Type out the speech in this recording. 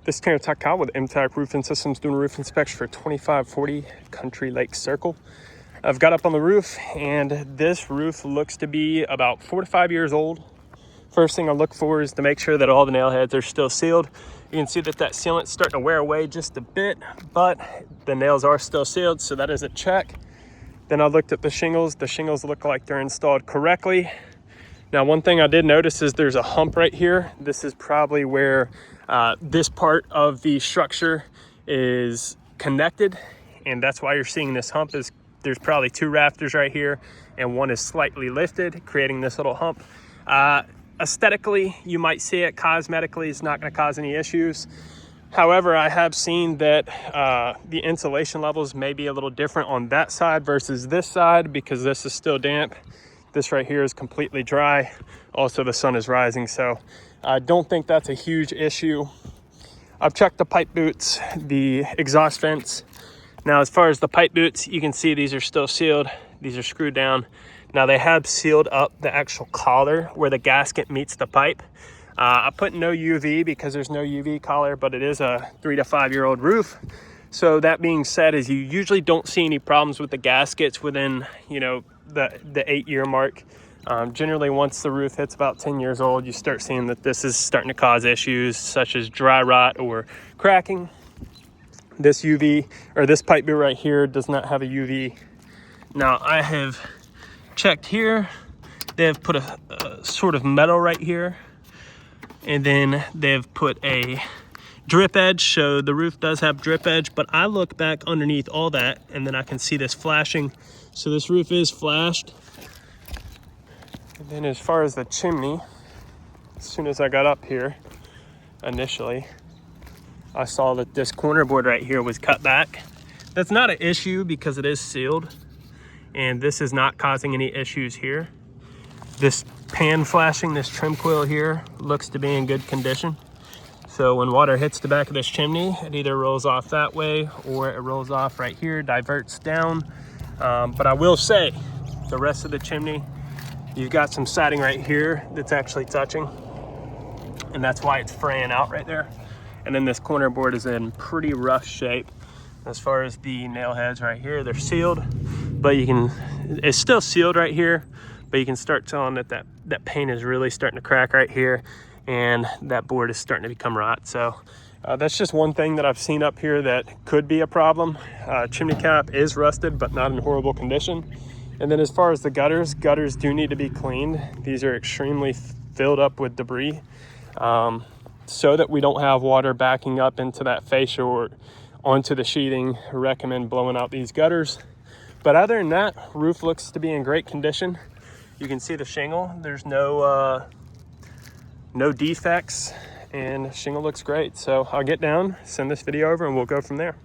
This is Tanner Tuck with MTAC Roofing Systems doing a roof inspection for 2540 Country Lake Circle. I've got up on the roof and this roof looks to be about 4 to 5 years old. First thing I look for is to make sure that all the nail heads are still sealed. You can see that sealant's starting to wear away just a bit, but the nails are still sealed, so that is a check. Then I looked at the shingles. The shingles look like they're installed correctly. Now, one thing I did notice is there's a hump right here. This is probably where this part of the structure is connected, and that's why you're seeing this hump. Is there's probably 2 rafters right here, and one is slightly lifted, creating this little hump. Aesthetically, you might see it. Cosmetically, it's not going to cause any issues. However, I have seen that the insulation levels may be a little different on that side versus this side because this is still damp. This right here is completely dry. Also, the sun is rising, so I don't think that's a huge issue. I've checked the pipe boots, the exhaust vents. Now, as far as the pipe boots, you can see these are still sealed. These are screwed down. Now, they have sealed up the actual collar where the gasket meets the pipe. I put no UV because there's no UV collar, but it is a 3 to 5 year old roof. So that being said, is you usually don't see any problems with the gaskets within, the 8 year mark. Generally, once the roof hits about 10 years old, you start seeing that this is starting to cause issues such as dry rot or cracking. This pipe boot right here does not have a UV. Now, I have checked here. They have put a sort of metal right here, and then they've put a drip edge, so the roof does have drip edge, but I look back underneath all that and then I can see this flashing. So this roof is flashed. And then as far as the chimney, as soon as I got up here initially, I saw that this corner board right here was cut back. That's not an issue because it is sealed, and this is not causing any issues here. This pan flashing, this trim coil here, looks to be in good condition. So when water hits the back of this chimney, it either rolls off that way or it rolls off right here, diverts down. But I will say, the rest of the chimney, you've got some siding right here that's actually touching, and that's why it's fraying out right there. And then this corner board is in pretty rough shape. As far as the nail heads right here, they're sealed, but it's still sealed right here, but you can start telling that paint is really starting to crack right here, and that board is starting to become rot. So that's just one thing that I've seen up here that could be a problem. Chimney cap is rusted, but not in horrible condition. And then as far as the gutters do need to be cleaned. These are extremely filled up with debris, so that we don't have water backing up into that fascia or onto the sheathing. I recommend blowing out these gutters. But other than that, roof looks to be in great condition. You can see the shingle. There's no defects, and shingle looks great. So I'll get down, send this video over, and we'll go from there.